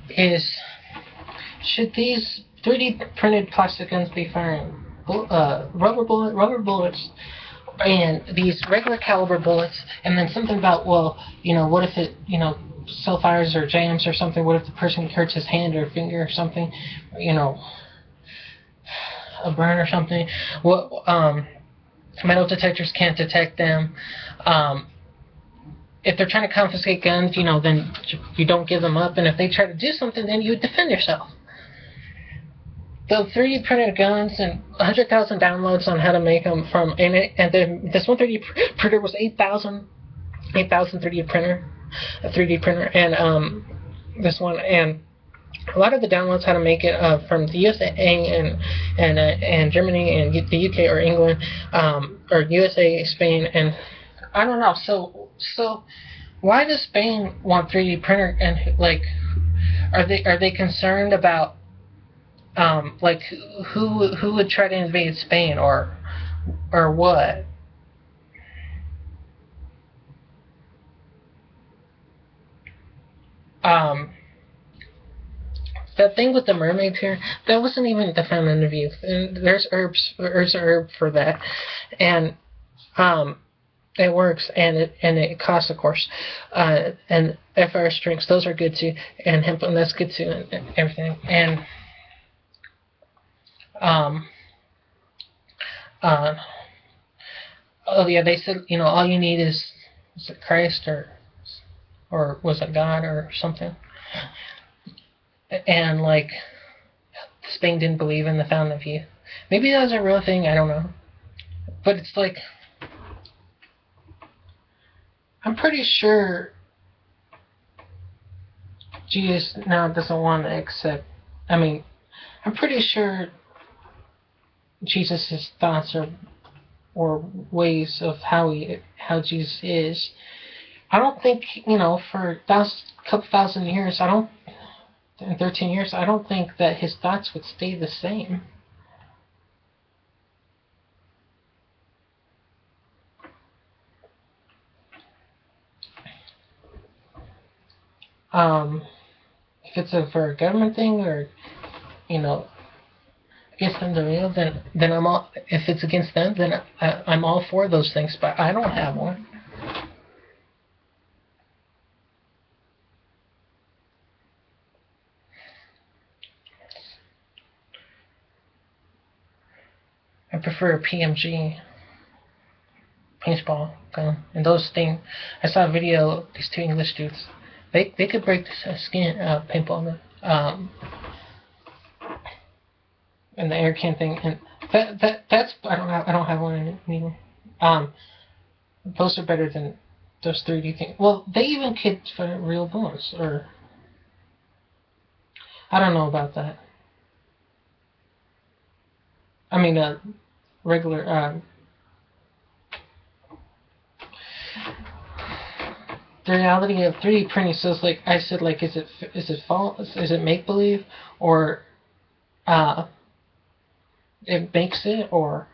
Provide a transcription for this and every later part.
is, should these 3D printed plastic guns be firing rubber bullets, and these regular caliber bullets, and then something about, well, what if it, cell fires or jams or something? What if the person hurts his hand or finger or something? A burn or something? Well, metal detectors can't detect them. If they're trying to confiscate guns, then you don't give them up. And if they try to do something, then you defend yourself. The 3D printed guns and 100,000 downloads on how to make them from, and then this one 3D printer was 8,000 3D printer, a 3D printer, and this one, and a lot of the downloads how to make it from the USA and Germany and the UK or England, or USA, Spain, and I don't know. So why does Spain want 3D printer, and like, are they concerned about like who would try to invade Spain or what? That thing with the mermaids here, that wasn't even the fun interview. And there's a herb for that, and it works, and it costs, of course, and FRS drinks, those are good too, and hemp, and that's good too, and everything, and oh yeah, they said, all you need is it Christ or was it God or something, and like Spain didn't believe in the fountain of youth. Maybe that was a real thing, I don't know, but it's like, I'm pretty sure Jesus now doesn't want to accept. I'm pretty sure Jesus' thoughts or ways of how Jesus is. I don't think, for a couple thousand years, in 13 years, I don't think that his thoughts would stay the same. If it's for a government thing or, against them to real, then I'm all. If it's against them, then I'm all for those things. But I don't have one. I prefer a PMG paintball gun. And those things, I saw a video of these two English dudes. They could break the skin paintball and the air can thing, and that's I don't have one anymore. Those are better than those 3D things. Well, they even could for real bullets, or I don't know about that. I mean, regular. The reality of 3D printing. So it's like I said, like, is it false? Is it make believe, or it makes it, or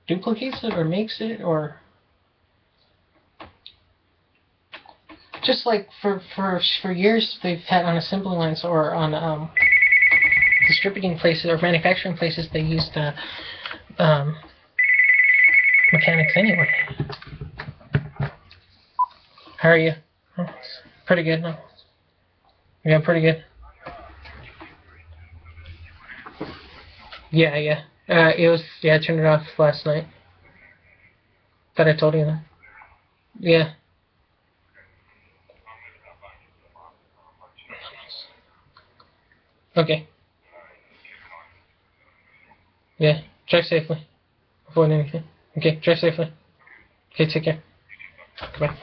duplicates it, or makes it, or just like for years they've had on assembly lines or on distributing places or manufacturing places, they used mechanics anyway. How are you? Oh, pretty good, no? Yeah, pretty good. Yeah. It was, I turned it off last night. Thought I told you that. Yeah. Okay. Yeah. Drive safely. Avoid anything. Okay, drive safely. Okay, take care. Goodbye.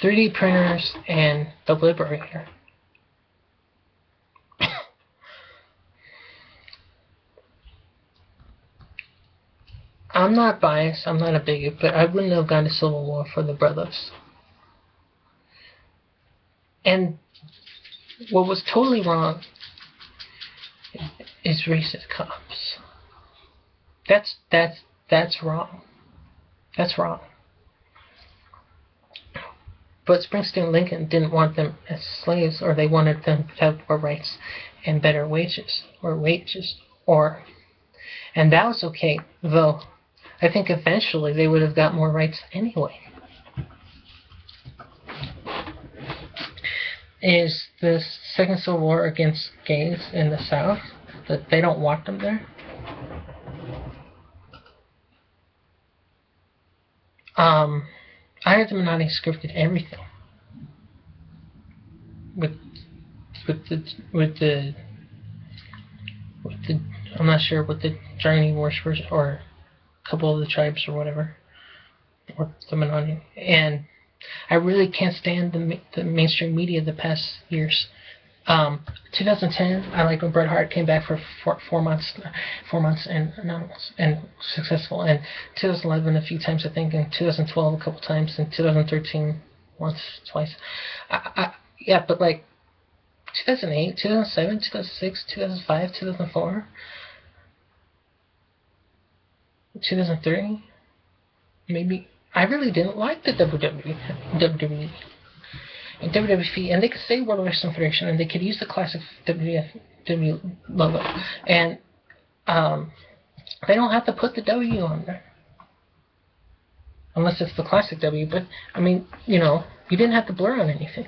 3D printers and the Liberator. I'm not biased, I'm not a bigot, but I wouldn't have gone to Civil War for the brothers. And what was totally wrong is racist cops. That's wrong. That's wrong. But Springsteen and Lincoln didn't want them as slaves, or they wanted them to have more rights and better wages, and that was okay, though I think eventually they would have got more rights anyway. Is the Second Civil War against gays in the South, that they don't want them there? I heard the Menotti scripted everything with the I'm not sure what the Journey worshippers or a couple of the tribes or whatever, or the Menotti, and I really can't stand the mainstream media the past years. 2010, I like when Bret Hart came back for four months and successful. And 2011 a few times, I think. And 2012 a couple times. And 2013 once, twice. Yeah, but like 2008, 2007, 2006, 2005, 2004, 2003, maybe. I really didn't like the WWE. And WWE, and they could say World Wrestling Federation, and they could use the classic WWE logo, and they don't have to put the W on there, unless it's the classic W. But I mean, you didn't have to blur on anything,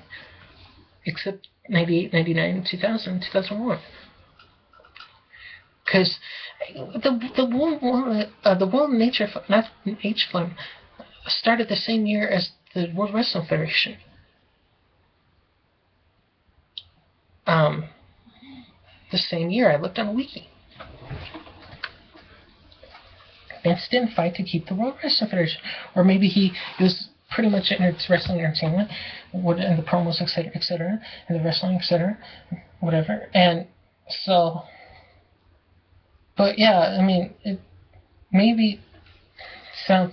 except 98, 99, 2000, 2001, because the World Nature Fund started the same year as the World Wrestling Federation. The same year. I looked on a wiki. Vince didn't fight to keep the World Wrestling Federation, or maybe it was pretty much in its wrestling entertainment, and the promos, etc., and the wrestling, etc., whatever. And so, but yeah, I mean,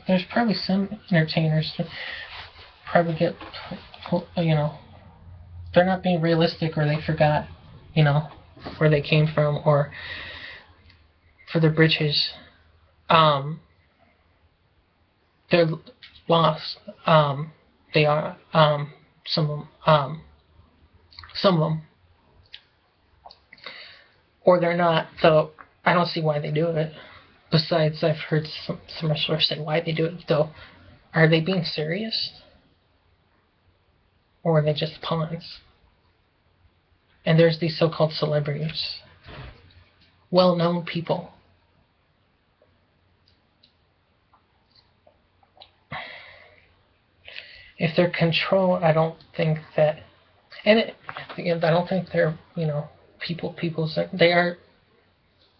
there's probably some entertainers that probably get, they're not being realistic, or they forgot, where they came from, or for their britches. They're lost. They are, some of them. Or they're not, though I don't see why they do it. Besides, I've heard some wrestlers say why they do it, though. Are they being serious? Or are they just pawns? And there's these so-called celebrities, well-known people. If they're controlled, I don't think that, I don't think they're, people.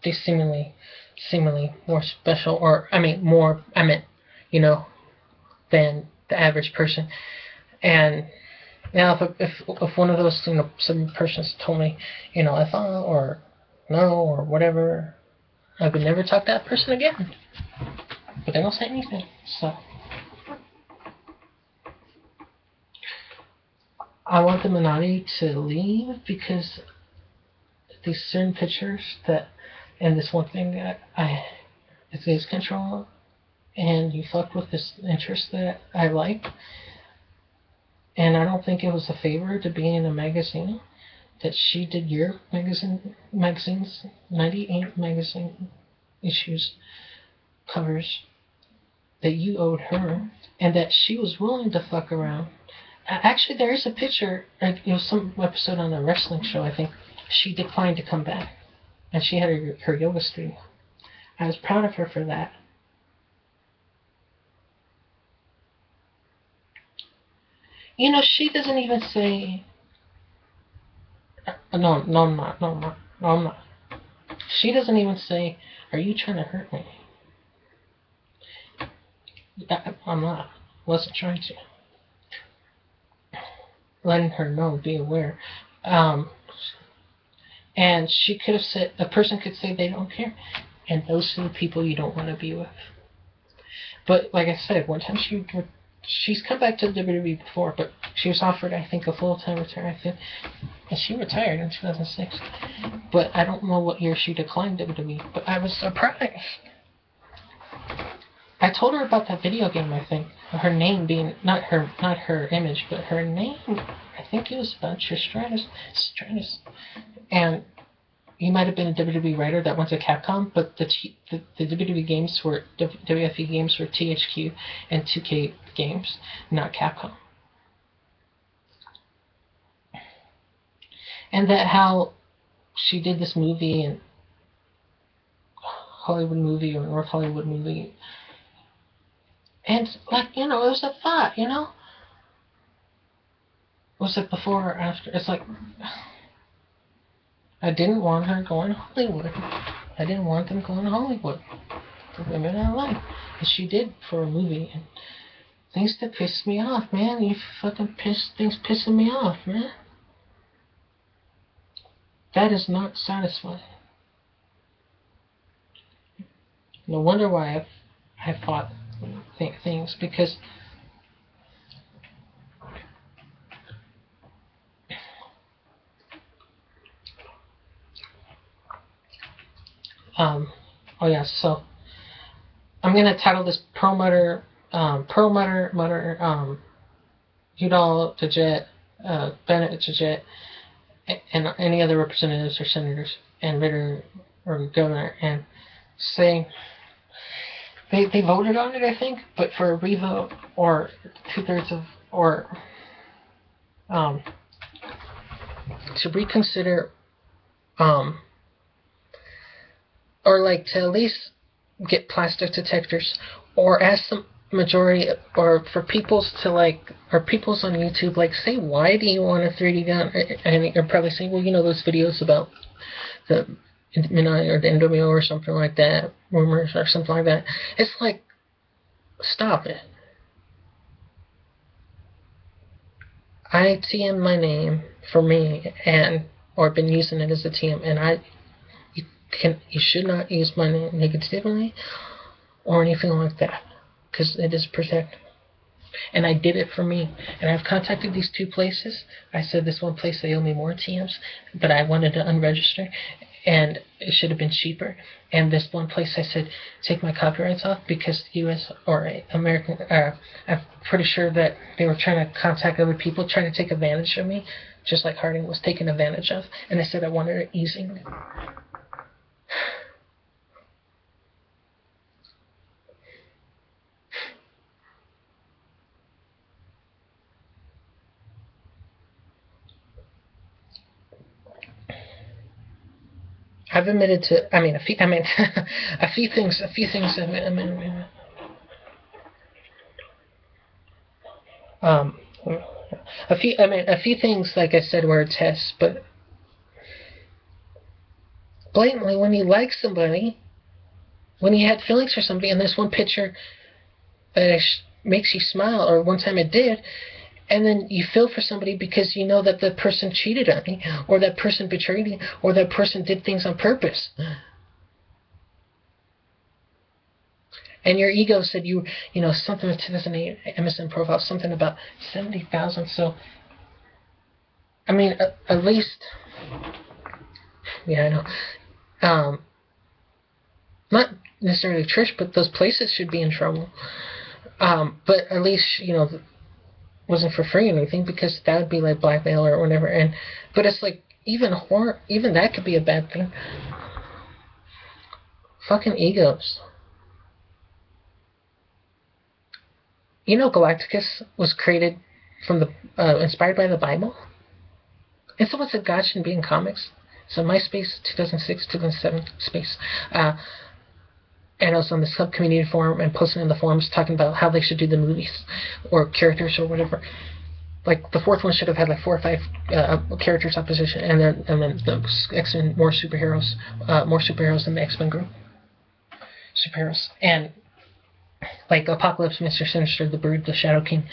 They seemingly more special, than the average person. And now, if one of those, some persons told me, if or no, or whatever, I would never talk to that person again. But they don't say anything, so. I want the Menotti to leave, because these certain pictures and this one thing that it's his control, and you fucked with this interest that I like. And I don't think it was a favor to be in a magazine that she did your magazines, 98 magazine issues, covers, that you owed her, and that she was willing to fuck around. Actually, there is a picture, some episode on a wrestling show, I think, she declined to come back, and she had her yoga studio. I was proud of her for that. She doesn't even say, no, I'm not. She doesn't even say, are you trying to hurt me? I'm not. Wasn't trying to. Letting her know, be aware. And she could have said, a person could say they don't care, and those are the people you don't want to be with. But like I said, one time she's come back to the WWE before, but she was offered, I think, a full-time retirement, and she retired in 2006. But I don't know what year she declined WWE, but I was surprised. I told her about that video game, I think. Her name being, not her image, but her name, I think it was about Stratus. And he might have been a WWE writer that went to Capcom, but the WWE games were, WFE games were THQ and 2K games, not Capcom. And that how she did this movie, and Hollywood movie, or North Hollywood movie, and like, you know, it was a thought, you know? Was it before or after? It's like, I didn't want her going to Hollywood. I didn't want them going to Hollywood. The women I like. And she did for a movie. And things that pissed me off, man. You fucking things pissing me off, man. That is not satisfying. No wonder why I fought things, because oh yeah, so I'm gonna title this purlmutter, udall, diagette, bennet, diagette, and any other representatives or senators and ritter or governor, and say they voted on it, I think, but for a revote or 2/3 of, or to reconsider, or like to at least get plastic detectors, or ask the majority, or for peoples to like, or peoples on YouTube, like, say, why do you want a 3D gun? And you're probably saying, well, you know, those videos about the Illuminati or the Endomio or something like that, rumors or something like that. It's like, stop it. I TM my name for me, and or been using it as a TM, and you should not use my name negatively or anything like that, because it is protected. And I did it for me. And I've contacted these 2 places. I said this one place they owe me more TMs, but I wanted to unregister, and it should have been cheaper. And this one place I said, take my copyrights off, because US or American, I'm pretty sure that they were trying to contact other people, trying to take advantage of me, just like Harding was taken advantage of. And I said I wanted it easing. I've admitted to, a few things, a few things, like I said, were a test, but blatantly, when you like somebody, when you had feelings for somebody, and there's one picture that makes you smile, or one time it did, and then you feel for somebody because you know that the person cheated on you, or that person betrayed you, or that person did things on purpose. And your ego said you know, something with 2008 MSN profile, something about 70,000. So, I mean, at least, yeah, I know. Not necessarily Trish, but those places should be in trouble. But at least, you know, wasn't for free or anything, because that would be like blackmail or whatever. And but it's like, even that could be a bad thing. Fucking egos. You know, Galacticus was created from the inspired by the Bible. And so what's a God shouldn't be in comics? So MySpace 2006 2007 space. And I was on the subcommunity forum and posting in the forums talking about how they should do the movies or characters or whatever. Like the 4th one should have had like 4 or 5 characters opposition, and then the X-Men more superheroes than the X-Men group. Superheroes, and like Apocalypse, Mr. Sinister, the Brood, the Shadow King,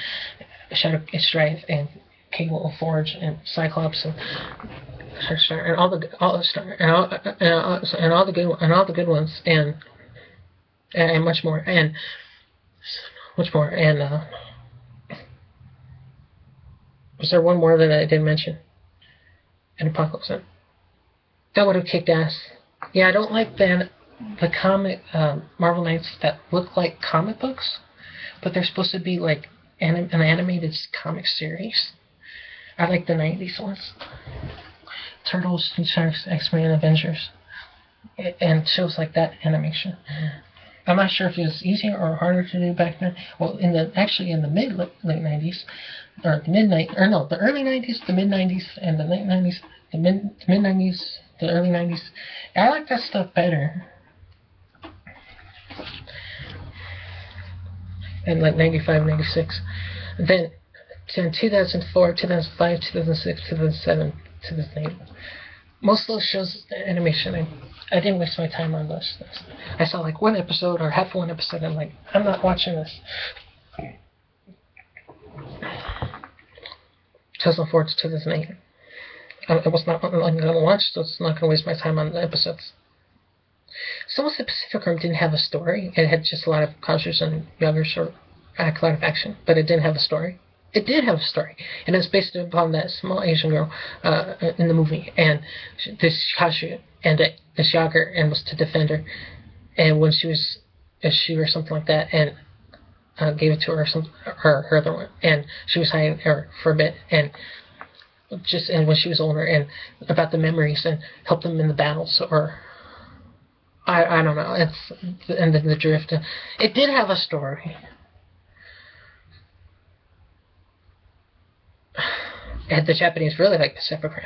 Shadow Strife, and Cable Forge, and Cyclops, and all the good ones, and much more, and was there one more that I didn't mention? An Apocalypse. That would have kicked ass. Yeah, I don't like the comic Marvel Knights that look like comic books, but they're supposed to be like an animated comic series. I like the 90s ones. Turtles, Sharks, X-Men, Avengers, and shows like that animation. I'm not sure if it was easier or harder to do back then. Well, in the late 90s, or the early 90s, the mid 90s, and the late 90s, the mid 90s, the early 90s. I like that stuff better. And like 95, 96. Then in 2004, 2005, 2006, 2007, 2008. Most of those shows, animation, I didn't waste my time on those. I saw like one episode or half one episode, and I'm like, I'm not watching this. 2004 to 2008. I was not going to watch, so it's not going to waste my time on the episodes. Some of the Pacific Rim didn't have a story. It had just a lot of cultures and youngers or a lot of action, but it didn't have a story. It did have a story, and it was based upon that small Asian girl in the movie, and this Kashu and this Yager, and was to defend her, and when she was a shoe or something like that, and gave it to her, her other one, and she was hiding her for a bit, and when she was older, and about the memories and help them in the battles, or I don't know, and then the drift. It did have a story. And the Japanese really like Pacific Rim.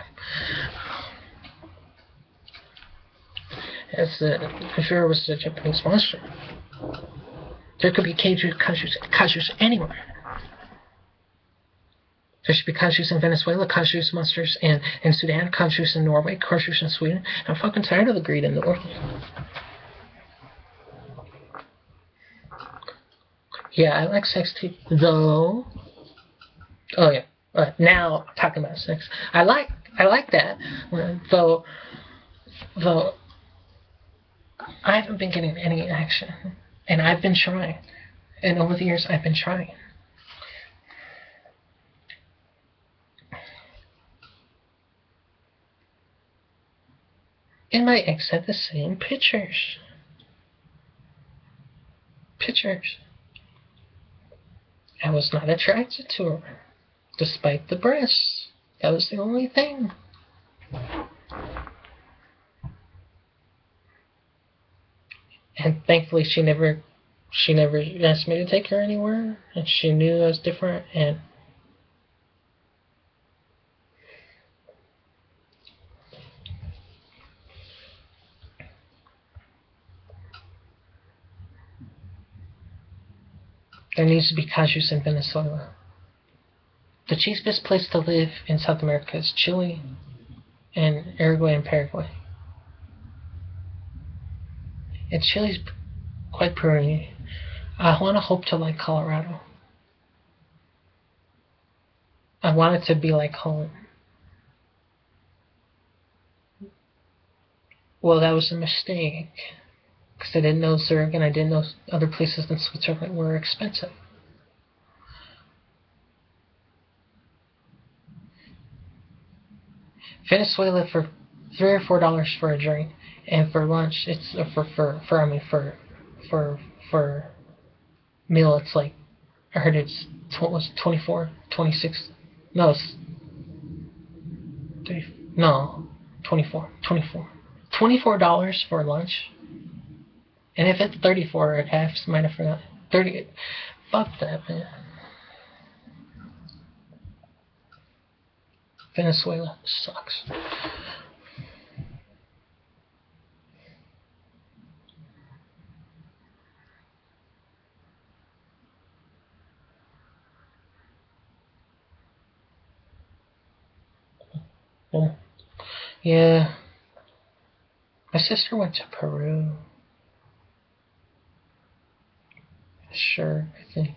As I'm sure it was a Japanese monster. There could be kaijus anywhere. There should be kaijus in Venezuela, kaijus monsters in Sudan, kaijus in Norway, kaijus in Sweden. I'm fucking tired of the greed in the world. Yeah, I like sex too, though. Oh yeah. Now talking about sex, I like that, though I haven't been getting any action, and I've been trying, and over the years I've been trying. And my ex had the same pictures. I was not attracted to her. Despite the breasts. That was the only thing. And thankfully she never asked me to take her anywhere, and she knew I was different, and there needs to be kaijus in Venezuela. The cheapest place to live in South America is Chile and Uruguay and Paraguay. And Chile's quite pretty. I want to hope to like Colorado. I want it to be like home. Well, that was a mistake. Because I didn't know Zurich and I didn't know other places in Switzerland were expensive. Venezuela for $3 or $4 for a drink, and for lunch it's for meal it's like, I heard it's 24, 26. No, it's 30, no, 24, $24 for lunch. And if it's 34, it half might have forgot 30. Fuck that, man. Venezuela sucks. Yeah. My sister went to Peru. Sure, I think.